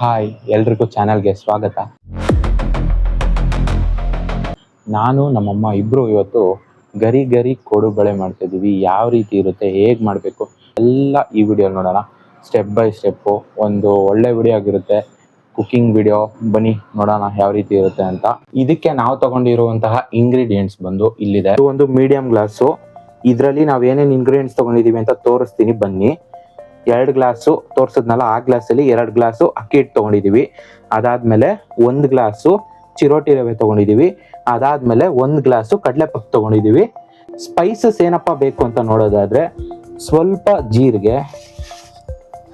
Hi, ಎಲ್ರಿಗೂ ಚಾನಲ್ಗೆ ಸ್ವಾಗತ. ನಾನು ನಮ್ಮಮ್ಮ ಇಬ್ಬರು ಇವತ್ತು ಗರಿ ಗರಿ ಕೋಡುಬಳೆ ಮಾಡ್ತಿದ್ದೀವಿ. ಯಾವ ರೀತಿ ಇರುತ್ತೆ, ಹೇಗೆ ಮಾಡಬೇಕು ಎಲ್ಲ ಈ ವಿಡಿಯೋ ನೋಡೋಣ. ಸ್ಟೆಪ್ ಬೈ ಸ್ಟೆಪ್ಪು ಒಂದು ಒಳ್ಳೆ ವಿಡಿಯೋ ಆಗಿರುತ್ತೆ, ಕುಕ್ಕಿಂಗ್ ವಿಡಿಯೋ. ಬನ್ನಿ ನೋಡೋಣ ಯಾವ ರೀತಿ ಇರುತ್ತೆ ಅಂತ. ಇದಕ್ಕೆ ನಾವು ತಗೊಂಡಿರುವಂತಹ ಇಂಗ್ರೀಡಿಯೆಂಟ್ಸ್ ಬಂದು ಇಲ್ಲಿದೆ. ಇದು ಒಂದು ಮೀಡಿಯಂ ಗ್ಲಾಸು. ಇದರಲ್ಲಿ ನಾವು ಏನೇನು ಇಂಗ್ರೀಡಿಯೆಂಟ್ಸ್ ತಗೊಂಡಿದ್ದೀವಿ ಅಂತ ತೋರಿಸ್ತೀನಿ ಬನ್ನಿ. 2 ಗ್ಲಾಸು ತೋರಿಸಿದ್ನಲ್ಲ, ಆ ಗ್ಲಾಸಲ್ಲಿ 2 ಗ್ಲಾಸು ಅಕ್ಕಿ ಹಿಟ್ಟು ತೊಗೊಂಡಿದ್ದೀವಿ. ಅದಾದಮೇಲೆ 1 ಗ್ಲಾಸು ಚಿರೋಟಿ ರವೆ ತೊಗೊಂಡಿದ್ದೀವಿ. ಅದಾದಮೇಲೆ 1 ಗ್ಲಾಸು ಕಡಲೆಪಪ್ಪು ತೊಗೊಂಡಿದ್ದೀವಿ. ಸ್ಪೈಸಸ್ ಏನಪ್ಪ ಬೇಕು ಅಂತ ನೋಡೋದಾದರೆ ಸ್ವಲ್ಪ ಜೀರಿಗೆ,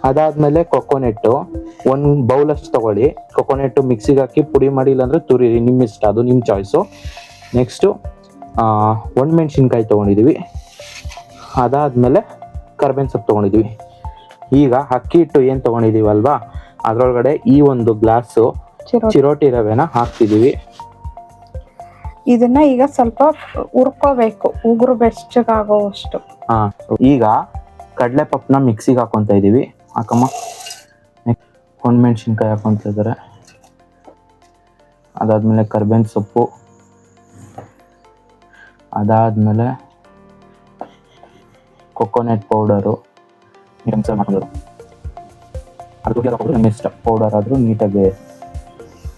ಅದಾದಮೇಲೆ ಕೊಕೊನೆಟ್ಟು 1 ಬೌಲಷ್ಟು ತೊಗೊಳ್ಳಿ. ಕೊಕೊನೆಟ್ಟು ಮಿಕ್ಸಿಗೆ ಹಾಕಿ ಪುಡಿ ಮಾಡಿ, ಇಲ್ಲಾಂದರೆ ತುರಿರಿ, ನಿಮ್ಮ ಇಷ್ಟ, ಅದು ನಿಮ್ಮ ಚಾಯ್ಸು. ನೆಕ್ಸ್ಟು ಒಣಮೆಣ್ಸಿನ್ಕಾಯಿ ತೊಗೊಂಡಿದ್ದೀವಿ. ಅದಾದಮೇಲೆ ಕರ್ಬೇವಿನ ಸೊಪ್ಪು ತೊಗೊಂಡಿದ್ದೀವಿ. ಈಗ ಅಕ್ಕಿ ಹಿಟ್ಟು ಏನು ತೊಗೊಂಡಿದ್ದೀವಲ್ವಾ, ಅದರೊಳಗಡೆ ಈ 1 ಗ್ಲಾಸು ಚಿರೋಟಿ ರವೆನ ಹಾಕ್ತಿದ್ದೀವಿ. ಇದನ್ನ ಈಗ ಸ್ವಲ್ಪ ಹುರ್ಕೋಬೇಕು, ಉಗುರು ಬೆಚ್ಚಗಾಗೋವಷ್ಟು. ಈಗ ಕಡಲೆಪಪ್ಪನ ಮಿಕ್ಸಿಗೆ ಹಾಕೊತಾ ಇದ್ದೀವಿ. ಹಾಕಮ್ಮ. ಒಣಮೆಣ್ಸಿನ್ಕಾಯಿ ಹಾಕೊತಾ ಇದ್ದಾರೆ. ಅದಾದಮೇಲೆ ಕರ್ಬೇವಿನ ಸೊಪ್ಪು, ಅದಾದಮೇಲೆ ಕೊಕೊನೆಟ್ ಪೌಡರು, ನಿಮ್ಮ ಇಷ್ಟ, ಪೌಡರ್ ಆದರೂ ನೀಟಾಗಿ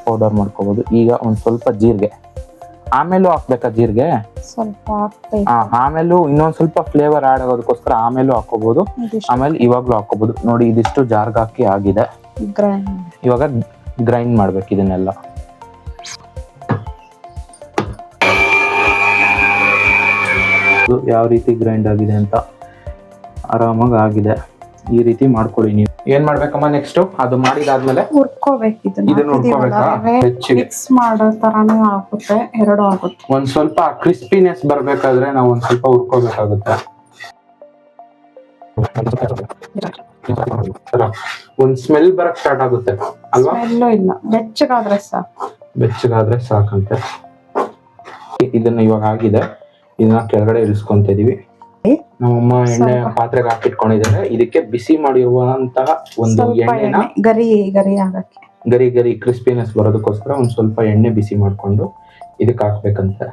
ಪೌಡರ್ ಮಾಡ್ಕೋಬೋದು. ಈಗ ಒಂದು ಸ್ವಲ್ಪ ಜೀರಿಗೆ, ಆಮೇಲೂ ಹಾಕ್ಬೇಕಾ ಜೀರಿಗೆ ಸ್ವಲ್ಪ ಹಾಕ್ಬೇಕು. ಆಮೇಲೂ ಇನ್ನೊಂದು ಸ್ವಲ್ಪ ಫ್ಲೇವರ್ ಆ್ಯಡ್ ಆಗೋದಕ್ಕೋಸ್ಕರ ಆಮೇಲೂ ಹಾಕೋಬಹುದು, ಆಮೇಲೆ ಇವಾಗ್ಲೂ ಹಾಕೋಬಹುದು. ನೋಡಿ, ಇದಿಷ್ಟು ಜಾರ್ಗೆ ಹಾಕಿ ಆಗಿದೆ. ಇವಾಗ ಗ್ರೈಂಡ್ ಮಾಡ್ಬೇಕು ಇದನ್ನೆಲ್ಲ. ಯಾವ ರೀತಿ ಗ್ರೈಂಡ್ ಆಗಿದೆ ಅಂತ ಆರಾಮಾಗಿ ಆಗಿದೆ. ಈ ರೀತಿ ಮಾಡ್ಕೊಳ್ಳಿ. ನೀವು ಏನ್ ಮಾಡ್ಬೇಕಮ್ಮ ನೆಕ್ಸ್ಟ್? ಅದು ಮಾಡಿದಾದ್ಮೇಲೆ ಹುರ್ಕೋಬೇಕು. ಮಿಕ್ಸ್ ಮಾಡೋ ತರಾನೇ ಆಗುತ್ತೆ, ಎರಡು ಆಗುತ್ತೆ. ಒಂದ್ ಸ್ವಲ್ಪ ಕ್ರಿಸ್ಪಿನೆಸ್ ಬರ್ಬೇಕಾದ್ರೆ ನಾವು ಒಂದ್ ಸ್ವಲ್ಪ ಹುರ್ಕೋಬೇಕಾಗುತ್ತೆ. ಒಂದ್ ಸ್ಮೆಲ್ ಬರಕ್ ಸ್ಟಾರ್ಟ್ ಆಗುತ್ತೆ ಅಲ್ವಾ? ಸ್ಮೆಲ್ಲು ಇಲ್ಲ, ಬೆಚ್ಚಗಾದ್ರೆ ಸಾಕು. ಬೆಚ್ಚಗಾದ್ರೆ ಸಾಕಂತೆ. ಇದನ್ನ ಇವಾಗ ಆಗಿದೆ, ಇದನ್ನ ಕೆಳಗಡೆ ಇಳಿಸ್ಕೊಂತ ಇದೀವಿ. ನಮ್ಮಮ್ಮ ಎಣ್ಣೆ ಪಾತ್ರೆಗೆ ಹಾಕಿಟ್ಕೊಂಡಿದ್ದಾರೆ. ಇದಕ್ಕೆ ಬಿಸಿ ಮಾಡಿರುವಂತಹ ಒಂದು ಎಣ್ಣೆನ ಗರಿ ಗರಿ ಆಗಕ್ಕೆ, ಗರಿ ಗರಿ ಕ್ರಿಸ್ಪಿನೆಸ್ ಬರೋದಕ್ಕೋಸ್ಕರ ಒಂದ್ ಸ್ವಲ್ಪ ಎಣ್ಣೆ ಬಿಸಿ ಮಾಡ್ಕೊಂಡು ಇದಕ್ಕೆ ಹಾಕ್ಬೇಕಂತೆ.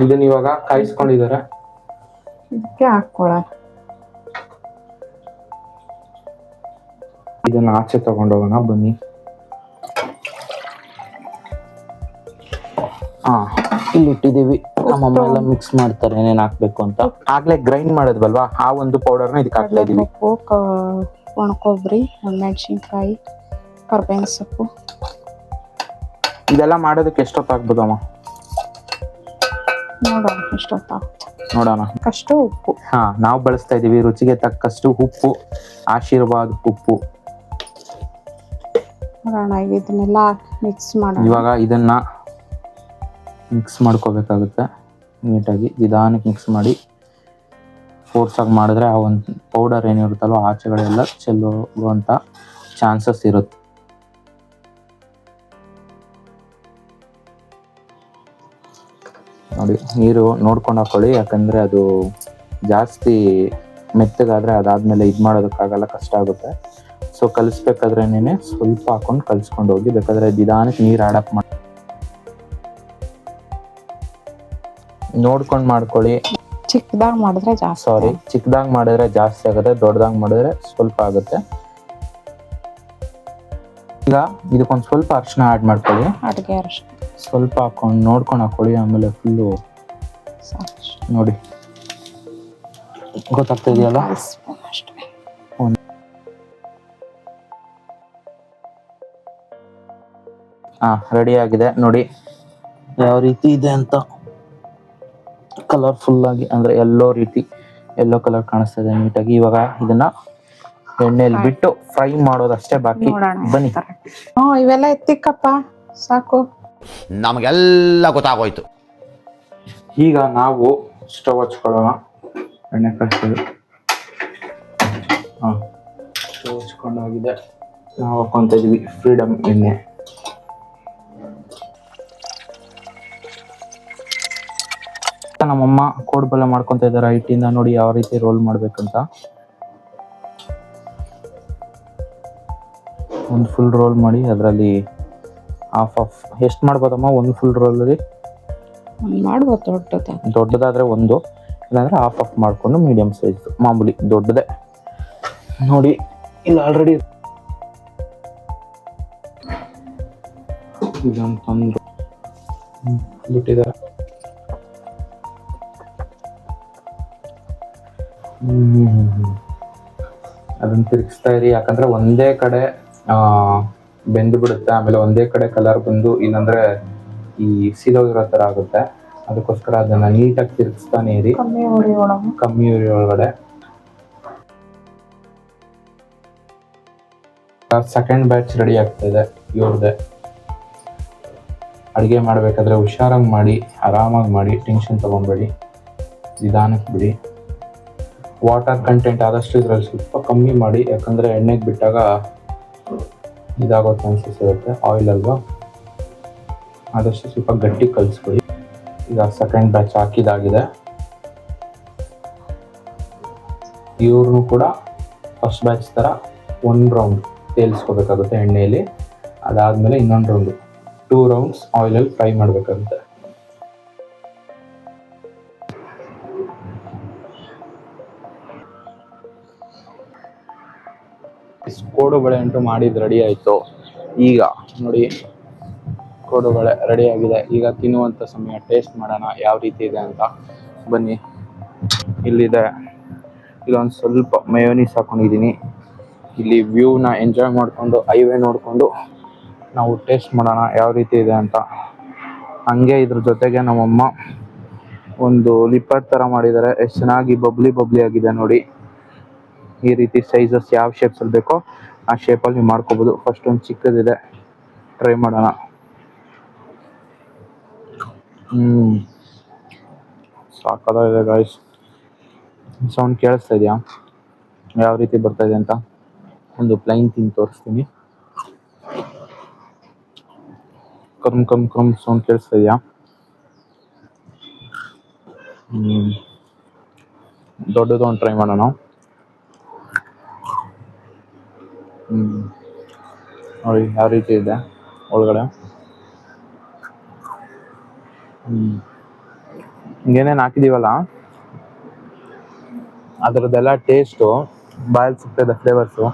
ಇದನ್ನ ಇವಾಗ ಕಾಯಿಸ್ಕೊಂಡಿದ್ದಾರೆ, ಇದಕ್ಕೆ ಹಾಕೊಳ್ಳೋಣ. ಇದನ್ನ ಆಚೆ ತಗೊಂಡೋಗೋಣ ಬನ್ನಿ. ಇಲ್ಲಿ ಇಟ್ಟಿದೀವಿ. ನಮ್ಮಮ್ಮ ಎಲ್ಲ ಮಿಕ್ಸ್ ಮಾಡ್ತಾರೆ ಏನೇನ್ ಹಾಕ್ಬೇಕು ಅಂತ. ಆಗ್ಲೇ ಗ್ರೈಂಡ್ ಮಾಡಿದ್ವಲ್ವಾ, ಆ ಒಂದು ಪೌಡರ್ನ ಇದಕ್ಕೆ ಹಾಕ್ತಾ ಇದೀವಿ. ಒಣಕೊಬ್ಬರಿ, ಮೆಣಸಿನ್ಕಾಯಿ, ಕರ್ಬೇವಿನ ಸೊಪ್ಪು. ಇದೆಲ್ಲ ಮಾಡೋದಕ್ಕೆ ಎಷ್ಟೊತ್ತಾಗ್ಬೋದಮ್ಮ? ನೋಡೋಣ ಎಷ್ಟೊತ್ತಾಗುತ್ತೆ, ನೋಡೋಣ. ಅಷ್ಟು ಉಪ್ಪು ನಾವು ಬಳಸ್ತಾ ಇದೀವಿ ರುಚಿಗೆ ತಕ್ಕಷ್ಟು ಉಪ್ಪು, ಆಶೀರ್ವಾದ್ ಉಪ್ಪು. ನೋಡೋಣ, ಇದನ್ನೆಲ್ಲ ಮಿಕ್ಸ್ ಮಾಡೋಣ. ಇವಾಗ ಇದನ್ನ ಮಿಕ್ಸ್ ಮಾಡ್ಕೋಬೇಕಾಗುತ್ತೆ ನೀಟಾಗಿ. ನಿಧಾನಕ್ಕೆ ಮಿಕ್ಸ್ ಮಾಡಿ, ಫೋರ್ಸ್ ಆಗಿ ಮಾಡಿದ್ರೆ ಆ ಒಂದು ಪೌಡರ್ ಏನಿರುತ್ತಲ್ವ ಆಚೆಗಳೆಲ್ಲ ಚೆಲ್ಲುವಂಥ ಚಾನ್ಸಸ್ ಇರುತ್ತೆ. ನೋಡಿ, ನೀರು ನೋಡ್ಕೊಂಡು ಹಾಕೊಳ್ಳಿ, ಯಾಕಂದರೆ ಅದು ಜಾಸ್ತಿ ಮೆತ್ತಗಾದರೆ ಅದಾದಮೇಲೆ ಇದು ಮಾಡೋದಕ್ಕಾಗಲ್ಲ, ಕಷ್ಟ ಆಗುತ್ತೆ. ಸೊ ಕಲಿಸ್ಬೇಕಾದ್ರೇನೆ ಸ್ವಲ್ಪ ಹಾಕೊಂಡು ಕಲಿಸ್ಕೊಂಡು ಹೋಗಿ. ಬೇಕಾದರೆ ನಿಧಾನಕ್ಕೆ ನೀರು ಆ್ಯಡ್ ಅಪ್ ಮಾಡಿ ನೋಡ್ಕೊಂಡು ಮಾಡ್ಕೊಳ್ಳಿ. ಚಿಕ್ಕದಾಗಿ ಮಾಡಿದ್ರೆ ಜಾಸ್ತಿ, ಚಿಕ್ಕದಾಗಿ ಮಾಡಿದ್ರೆ ಜಾಸ್ತಿ ಆಗುತ್ತೆ, ದೊಡ್ಡದಾಗಿ ಮಾಡಿದ್ರೆ ಸ್ವಲ್ಪ ಆಗುತ್ತೆ. ಈಗ ಇದಕ್ಕೊಂದು ಸ್ವಲ್ಪ ಅರಿಶಿನ ಆ್ಯಡ್ ಮಾಡ್ಕೊಳ್ಳಿ. ಅಡುಗೆ ಅರಿಶಿನ ಸ್ವಲ್ಪ ಹಾಕೊಂಡು ನೋಡ್ಕೊಂಡು ಹಾಕೊಳ್ಳಿ. ಆಮೇಲೆ ಫುಲ್ಲು ನೋಡಿ, ಗೊತ್ತಾಗ್ತಾ ಇದೆಯಲ್ಲ? ರೆಡಿ ಆಗಿದೆ ನೋಡಿ ಯಾವ ರೀತಿ ಇದೆ ಅಂತ. ಕಲರ್ಫುಲ್ ಆಗಿ, ಅಂದ್ರೆ ಎಲ್ಲೋ ಕಲರ್ ಕಾಣಿಸ್ತಾ ಇದೆ ನೀಟಾಗಿ. ಇವಾಗ ಇದನ್ನ ಎಣ್ಣೆಯಲ್ಲಿ ಬಿಟ್ಟು ಫ್ರೈ ಮಾಡೋದಷ್ಟೇ ಬಾಕಿ. ಬನ್ನಿ. ಇವೆಲ್ಲ ಎತ್ತಿಕ್ಕಪ್ಪ, ಸಾಕು, ನಮಗೆಲ್ಲ ಗೊತ್ತಾಗೋಯ್ತು. ಈಗ ನಾವು ಸ್ಟವ್ ಹಚ್ಕೊಳ್ಳೋಣ. ಎಣ್ಣೆ ಕಾಯಿಸ್ತೀವಿ. ಸ್ಟವ್ ಹಚ್ಕೊಂಡಾಗಿದೆ. ನಾವು ಹಾಕೊಂತ ಇದೀವಿ ಫ್ರೀಡಮ್ ಎಣ್ಣೆ. ನಮ್ಮಮ್ಮ ಕೋಡ್ಬಳೆ ಮಾಡ್ಕೊಂತ ಇದ್ದಾರೆ ಹಿಟ್ಟಿಂದ. ನೋಡಿ ಯಾವ ರೀತಿ ರೋಲ್ ಮಾಡ್ಬೇಕಂತ. ಒಂದು ಫುಲ್ ರೋಲ್ ಮಾಡಿ ಅದರಲ್ಲಿ ಹಾಫ್ ಎಷ್ಟು ಮಾಡ್ಬೋದಮ್ಮ ಒಂದು ಫುಲ್ ರೋಲಲ್ಲಿ? ಮಾಡ್ಬೋದು ದೊಡ್ಡದ. ದೊಡ್ಡದಾದರೆ ಒಂದು, ಇಲ್ಲಾಂದರೆ ಹಾಫ್ ಮಾಡಿಕೊಂಡು ಮೀಡಿಯಮ್ ಸೈಜ್ ಮಾಮೂಲಿ ದೊಡ್ಡದೇ ನೋಡಿ. ಇಲ್ಲಿ ಆಲ್ರೆಡಿ ಇದೊಂದು ತಂದು ಬಿಟ್ಟಿದ್ದಾರೆ. ಅದನ್ನು ತಿರುಗಿಸ್ತಾ ಇರಿ, ಯಾಕಂದರೆ ಒಂದೇ ಕಡೆ ಬೆಂದು ಬಿಡುತ್ತೆ, ಆಮೇಲೆ ಒಂದೇ ಕಡೆ ಕಲರ್ ಬಂದು ಇಲ್ಲಾಂದರೆ ಈ ಸೀದೋಗಿರೋ ಥರ ಆಗುತ್ತೆ. ಅದಕ್ಕೋಸ್ಕರ ಅದನ್ನು ನೀಟಾಗಿ ತಿರುಗಿಸ್ತಾನೆ ಇರಿ, ಕಮ್ಮಿ ಉರಿ ಒಳಗಡೆ. ಸೆಕೆಂಡ್ ಬ್ಯಾಚ್ ರೆಡಿ ಆಗ್ತಾಯಿದೆ ಇವ್ರದ್ದೆ. ಅಡುಗೆ ಮಾಡಬೇಕಾದ್ರೆ ಹುಷಾರಾಗಿ ಮಾಡಿ, ಆರಾಮಾಗಿ ಮಾಡಿ, ಟೆನ್ಷನ್ ತೊಗೊಬೇಡಿ, ನಿಧಾನಕ್ಕೆ ಬಿಡಿ. ವಾಟರ್ ಕಂಟೆಂಟ್ ಆದಷ್ಟು ಇದರಲ್ಲಿ ಸ್ವಲ್ಪ ಕಮ್ಮಿ ಮಾಡಿ, ಯಾಕಂದರೆ ಎಣ್ಣೆಗೆ ಬಿಟ್ಟಾಗ ಇದಾಗೋ ಚಾನ್ಸಸ್ ಇರುತ್ತೆ, ಆಯಿಲ್ ಅಲ್ವಾ. ಆದಷ್ಟು ಸ್ವಲ್ಪ ಗಟ್ಟಿ ಕಲಿಸ್ಬಿಡಿ. ಈಗ ಸೆಕೆಂಡ್ ಬ್ಯಾಚ್ ಹಾಕಿದಾಗಿದೆ. ಇವ್ರನ್ನೂ ಕೂಡ ಫಸ್ಟ್ ಬ್ಯಾಚ್ ಥರ ಒಂದು ರೌಂಡ್ ತೇಲಿಸ್ಕೋಬೇಕಾಗುತ್ತೆ ಎಣ್ಣೆಯಲ್ಲಿ. ಅದಾದಮೇಲೆ ಇನ್ನೊಂದು ರೌಂಡು 2 ರೌಂಡ್ಸ್ ಆಯಿಲಲ್ಲಿ ಫ್ರೈ ಮಾಡಬೇಕಾಗುತ್ತೆ. ಕೋಡುಬಳೆ ಅಂತೂ ಮಾಡಿದ್ದು ರೆಡಿ ಆಯಿತು. ಈಗ ನೋಡಿ ಕೋಡುಬಳೆ ರೆಡಿ ಆಗಿದೆ. ಈಗ ತಿನ್ನುವಂಥ ಸಮಯ, ಟೇಸ್ಟ್ ಮಾಡೋಣ ಯಾವ ರೀತಿ ಇದೆ ಅಂತ. ಬನ್ನಿ, ಇಲ್ಲಿದೆ. ಇಲ್ಲೊಂದು ಸ್ವಲ್ಪ ಮಯೋನೀಸ್ ಹಾಕೊಂಡಿದ್ದೀನಿ. ಇಲ್ಲಿ ವ್ಯೂನ ಎಂಜಾಯ್ ಮಾಡಿಕೊಂಡು ಹೈವೇ ನೋಡಿಕೊಂಡು ನಾವು ಟೇಸ್ಟ್ ಮಾಡೋಣ ಯಾವ ರೀತಿ ಇದೆ ಅಂತ. ಹಂಗೆ ಇದ್ರ ಜೊತೆಗೆ ನಮ್ಮಮ್ಮ ಒಂದು ಲಿಪ್ಪಟ್ ಥರ ಮಾಡಿದ್ದಾರೆ. ಎಷ್ಟು ಚೆನ್ನಾಗಿ ಬಬ್ಲಿ ಆಗಿದೆ ನೋಡಿ. ಈ ರೀತಿ ಸೈಜಸ್ ಯಾವ ಶೇಪ್ಸಲ್ಲಿ ಬೇಕೋ ಆ ಶೇಪಲ್ಲಿ ನೀವು ಮಾಡ್ಕೋಬೋದು. ಫಸ್ಟ್ ಒಂದು ಚಿಕ್ಕದಿದೆ, ಟ್ರೈ ಮಾಡೋಣ. ಸಾಕಾಗಿದೆ ಗಾಯ್ಸ್. ಸೌಂಡ್ ಕೇಳಿಸ್ತಾ ಇದೆಯಾ ಯಾವ ರೀತಿ ಬರ್ತಾ ಇದೆ ಅಂತ? ಒಂದು ಪ್ಲೈನ್ ತಿಂದು ತೋರಿಸ್ತೀನಿ. ಕರ್ಮ್ ಸೌಂಡ್ ಕೇಳಿಸ್ತಾ ಇದೆಯಾ? ದೊಡ್ಡದು ಒಂದು ಟ್ರೈ ಮಾಡೋಣ. ನೋಡಿ ಯಾವ ರೀತಿ ಇದೆ ಒಳಗಡೆ. ಹಿಂಗೇನೇನು ಹಾಕಿದೀವಲ್ಲ ಅದರದ್ದೆಲ್ಲ ಟೇಸ್ಟು ಬಾಯಲ್ಲಿ ಸಿಗ್ತದೆ, ಫ್ಲೇವರ್ಸು.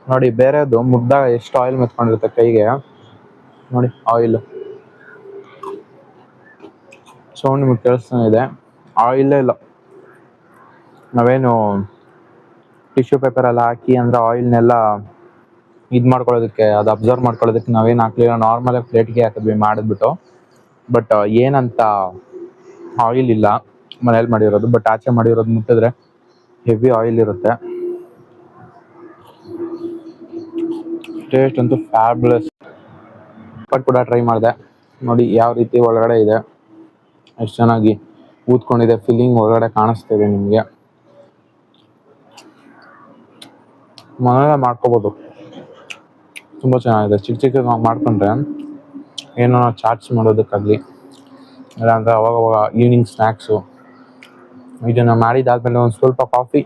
ನೋಡಿ ಬೇರೆದು ಮುಟ್ದಾಗ ಎಷ್ಟು ಆಯಿಲ್ ಮೆತ್ಕೊಂಡಿರುತ್ತೆ ಕೈಗೆ. ನೋಡಿ ಆಯಿಲ್ ಸೌಂಡ್ ನಿಮಗೆ ಕೇಳಿಸ್ತಾನೆ ಇದೆ. ಆಯಿಲೇ ಇಲ್ಲ. ನಾವೇನು ಟಿಶ್ಯೂ ಪೇಪರ್ ಎಲ್ಲ ಹಾಕಿ ಅಂದರೆ ಆಯಿಲ್ನೆಲ್ಲ ಇದು ಮಾಡ್ಕೊಳ್ಳೋದಕ್ಕೆ, ಅದು ಅಬ್ಸರ್ವ್ ಮಾಡ್ಕೊಳ್ಳೋದಕ್ಕೆ ನಾವೇನು ಹಾಕಲಿಲ್ಲ. ನಾರ್ಮಲಾಗಿ ಪ್ಲೇಟ್ಗೆ ಹಾಕಿದ್ವಿ ಮಾಡಿದ್ಬಿಟ್ಟು. ಬಟ್ ಏನಂತ ಆಯಿಲ್ ಇಲ್ಲ ಮನೇಲಿ ಮಾಡಿರೋದು. ಬಟ್ ಆಚೆ ಮಾಡಿರೋದು ಮುಟ್ಟಿದ್ರೆ ಹೆವಿ ಆಯಿಲ್ ಇರುತ್ತೆ. ಟೇಸ್ಟ್ ಅಂತೂ ಫ್ಯಾಬ್ಯುಲಸ್. ಬಟ್ ಕೂಡ ಟ್ರೈ ಮಾಡಿದೆ ನೋಡಿ ಯಾವ ರೀತಿ ಒಳಗಡೆ ಇದೆ, ಎಷ್ಟು ಚೆನ್ನಾಗಿ ಊದ್ಕೊಂಡಿದೆ. ಫಿಲ್ಲಿಂಗ್ ಒಳಗಡೆ ಕಾಣಿಸ್ತಾ ಇದೆ ನಿಮಗೆ. ಮನೆಯಲ್ಲೇ ಮಾಡ್ಕೋಬೋದು, ತುಂಬ ಚೆನ್ನಾಗಿದೆ. ಚಿಕ್ಕ ಮಾಡ್ಕೊಂಡ್ರೆ ಏನೋ ಚಾಟ್ಸ್ ಮಾಡೋದಕ್ಕಾಗಲಿ, ಇಲ್ಲಾಂದರೆ ಅವಾಗವಾಗ ಈವ್ನಿಂಗ್ ಸ್ನ್ಯಾಕ್ಸು. ಇದನ್ನು ಮಾಡಿದಾದ್ಮೇಲೆ ಒಂದು ಸ್ವಲ್ಪ ಕಾಫಿ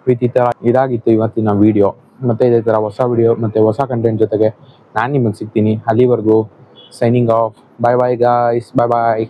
ವಿತ್ ಈ ಥರ ಇದಾಗಿತ್ತು ಇವತ್ತಿನ ವೀಡಿಯೋ. ಮತ್ತು ಇದೇ ಥರ ಹೊಸ ವೀಡಿಯೋ ಮತ್ತು ಹೊಸ ಕಂಟೆಂಟ್ ಜೊತೆಗೆ ನಾನು ನಿಮಗೆ ಸಿಗ್ತೀನಿ. ಅಲ್ಲಿವರೆಗೂ ಸೈನಿಂಗ್ ಆಫ್. ಬಾಯ್ ಗಾಯ್ಸ್, ಬಾಯ್.